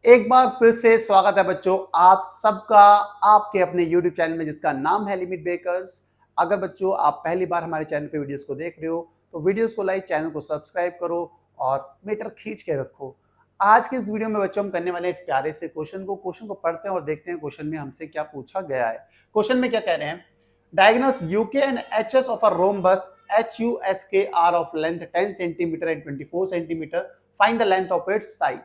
एक बार फिर से स्वागत है बच्चों आप सबका आपके अपने YouTube चैनल में जिसका नाम है लिमिट ब्रेकर्स। अगर बच्चों आप पहली बार हमारे चैनल पे वीडियोस को देख रहे हो तो वीडियोस को लाइक, चैनल को सब्सक्राइब करो और मीटर खींच के रखो। आज के इस वीडियो में बच्चों हम करने वाले हैं इस प्यारे से क्वेश्चन को पढ़ते हैं और देखते हैं क्वेश्चन में हमसे क्या पूछा गया है। क्वेश्चन में क्या कह रहे हैं, diagnose UK and HS of a rhombus HUSK are of length 10 centimetre and 24 centimetre, find the length of its side.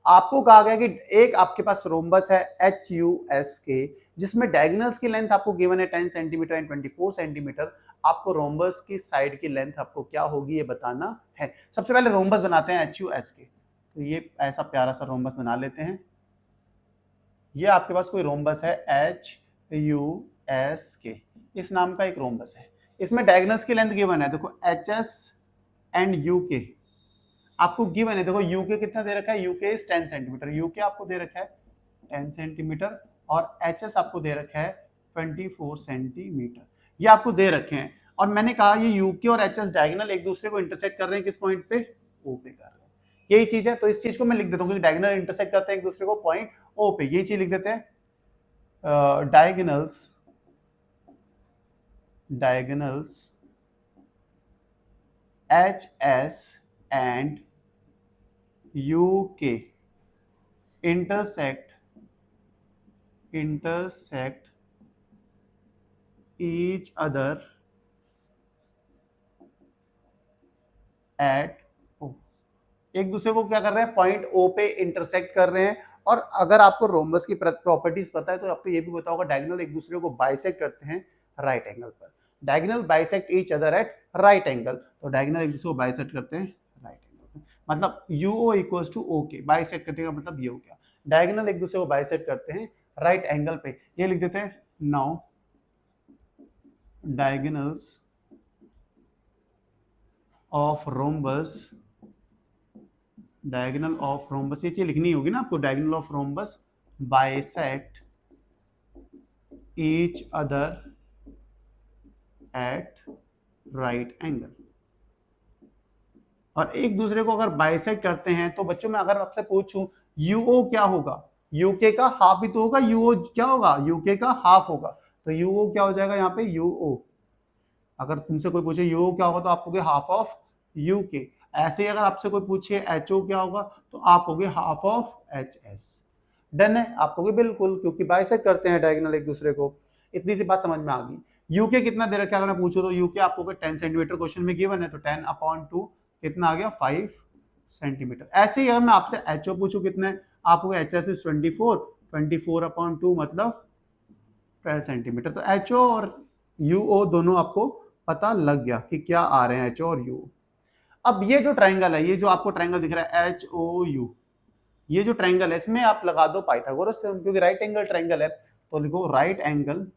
आपको कहा गया कि एक आपके पास रोम्बस है HUSK जिसमें डायगोनल्स की लेंथ आपको गिवन है 10 सेंटीमीटर एंड 24 सेंटीमीटर। आपको रोम्बस की साइड की लेंथ आपको क्या होगी ये बताना है। सबसे पहले रोम्बस बनाते हैं HUSK। तो ये ऐसा प्यारा सा रोम्बस बना लेते हैं। ये आपके पास कोई रोम्बस है HUSK, इस नाम का एक रोम्बस है। इसमें डायगोनल्स की लेंथ गिवन है, देखो HS एंड UK आपको गिवन है। देखो यूके कितना दे रखा है, यूके इज 10 सेंटीमीटर, यूके आपको दे रखा है 10 सेंटीमीटर और एचएस आपको दे रखा है 24 सेंटीमीटर। ये आपको दे रखे हैं और मैंने कहा ये यूके और एचएस डायगोनल एक दूसरे को इंटरसेक्ट कर रहे हैं किस पॉइंट पे, ओ पे कर रहे हैं। यही चीज है, तो इस चीज को मैं लिख देता हूँ कि डायगोनल इंटरसेक्ट करते हैं एक दूसरे को पॉइंट ओ पे, यही चीज लिख देते हैं। Diagonals HS and UK intersect each other at O। एक दूसरे को क्या कर रहे हैं, पॉइंट O पे इंटरसेक्ट कर रहे हैं। और अगर आपको रोम्बस की प्रॉपर्टीज पता है तो आपको ये भी पता होगा डायगोनल एक दूसरे को बाइसेक्ट करते हैं राइट एंगल पर। Diagonal bisect each other at right angle, तो डायगोनल एक दूसरे को बाइसेक्ट करते हैं राइट एंगल पर। मतलब UO equals to OK, bisect करने का मतलब ये हो गया। डायगोनल एक दूसरे को बाइसेक्ट करते हैं राइट एंगल पे, ये लिख देते हैं। Now diagonals of rhombus, diagonal of rhombus ये चीज लिखनी होगी ना आपको, diagonal of rhombus bisect each other at right angle. और एक दूसरे को अगर बाइसेक्ट करते हैं तो बच्चों मैं अगर आपसे पूछूं UO क्या होगा, यूके का हाफ ही तो होगा, UO क्या होगा, यूके का हाफ होगा, तो UO क्या हो जाएगा यहाँ पे UO। अगर तुमसे कोई पूछे UO क्या होगा तो आप कहोगे हाफ ऑफ यूके। ऐसे ही अगर आपसे कोई पूछे HO क्या होगा तो आप कहोगे हाफ ऑफ HS। डन है, आप कहोगे बिल्कुल, क्योंकि बाइसेक्ट करते हैं डायगोनल एक दूसरे को। इतनी सी बात समझ में आ गई। यूके कितना दे रखा है अगर मैं पूछूं तो यूके आपको 10 सेंटीमीटर क्वेश्चन में गिवन है, तो 10/2 कितना आ गया 5 सेंटीमीटर। ऐसे ही अगर मैं आपसे HO पूछूं कितना है, आपको HS इज 24/2 मतलब 12 सेंटीमीटर। तो HO और UO दोनों आपको पता लग गया कि क्या आ रहे हैं HO और UO। अब ये जो ट्राइंगल है, ये जो आपको ट्राइंगल दिख रहा है HOU, ये जो ट्राइंगल है इसमें आप लगा दो पाइथागोरस थ्योरम, क्योंकि राइट एंगल ट्राइंगल है तो लिखो right angled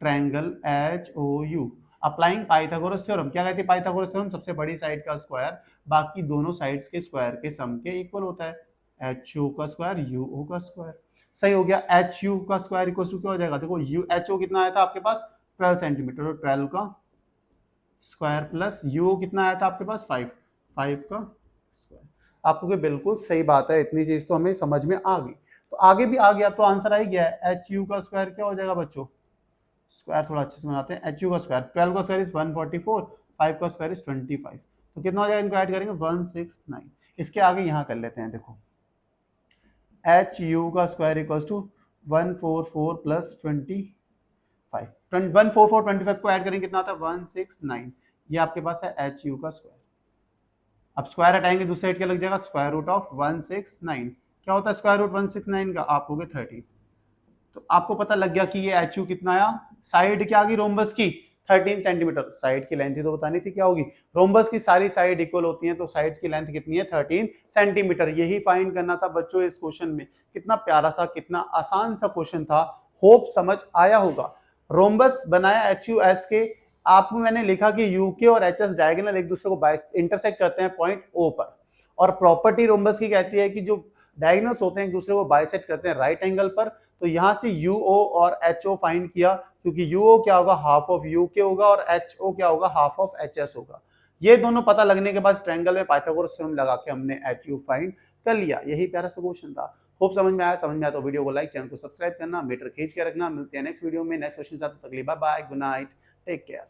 triangle HOU applying Pythagoras theorem. क्या कहती है पाइथागोरस थ्योरम, सबसे बड़ी साइड का स्क्वायर बाकी दोनों साइड्स के स्क्वायर के सम के इक्वल होता है। HO का स्क्वायर UO का स्क्वायर, सही हो गया। HU का स्क्वायर इक्वल टू क्या हो जाएगा, देखो HO कितना आया था आपके पास 12 सेंटीमीटर, तो 12 का स्क्वायर प्लस UO कितना आया था आपके पास 5 का स्क्वायर। आपको बिल्कुल सही बात है, इतनी चीज तो हमें समझ में आ गई, तो आगे भी आ गया, तो आंसर आ ही गया है। HU का स्क्वायर क्या हो जाएगा बच्चों, स्क्वायर थोड़ा अच्छे से बनाते हैं। HU का स्क्वायर 12 का स्क्वायर इज 144, 5 का स्क्वायर इज 25, तो कितना हो जाएगा, इनको ऐड करेंगे 169। इसके आगे यहाँ कर लेते हैं, देखो HU का स्क्वायर इक्वल्स टू 144 प्लस 25, 144 25 को ऐड करेंगे कितना आता है 169। ये आपके पास है HU का स्क्वायर। अब स्क्वायर हटाएंगे दूसरे साइड क्या लग जाएगा, स्क्वायर रूट ऑफ 169। क्या होता है स्क्वायर रूट 169 का, आप होगे 30। तो आपको पता लग गया कि ये HU कितना आया, साइड क्या आ गई रोम्बस की 13 सेंटीमीटर। साइड की लेंथ ही तो बतानी थी क्या होगी, रोम्बस की सारी साइड इक्वल होती हैं तो साइड की लेंथ कितनी है 13 सेंटीमीटर। यही फाइंड करना था बच्चों इस क्वेश्चन में। कितना प्यारा सा, कितना आसान सा क्वेश्चन था, होप समझ आया होगा। रोम्बस बनाया HUSK, आप में मैंने लिखा कि यूके और HS डायगोनल एक दूसरे को इंटरसेक्ट करते हैं पॉइंट O पर, और प्रॉपर्टी रोम्बस की कहती है कि जो डायगोनल्स होते हैं एक दूसरे को बाइसेक्ट करते हैं राइट एंगल पर। तो यहां से UO और HO फाइंड किया, क्योंकि UO क्या होगा हाफ ऑफ UK होगा और HO क्या होगा हाफ ऑफ HS होगा। ये दोनों पता लगने के बाद ट्रायंगल में पाइथागोरस थ्योरम लगा के हमने एच यू फाइंड कर लिया। यही प्यारा सा क्वेश्चन था। होप समझ में आया तो वीडियो को लाइक, चैनल को सब्सक्राइब करना, मीटर खींच के रखना। मिलते हैं नेक्स्ट वीडियो में नेक्स्ट क्वेश्चन के साथ। तक के लिए bye bye, good night, take care.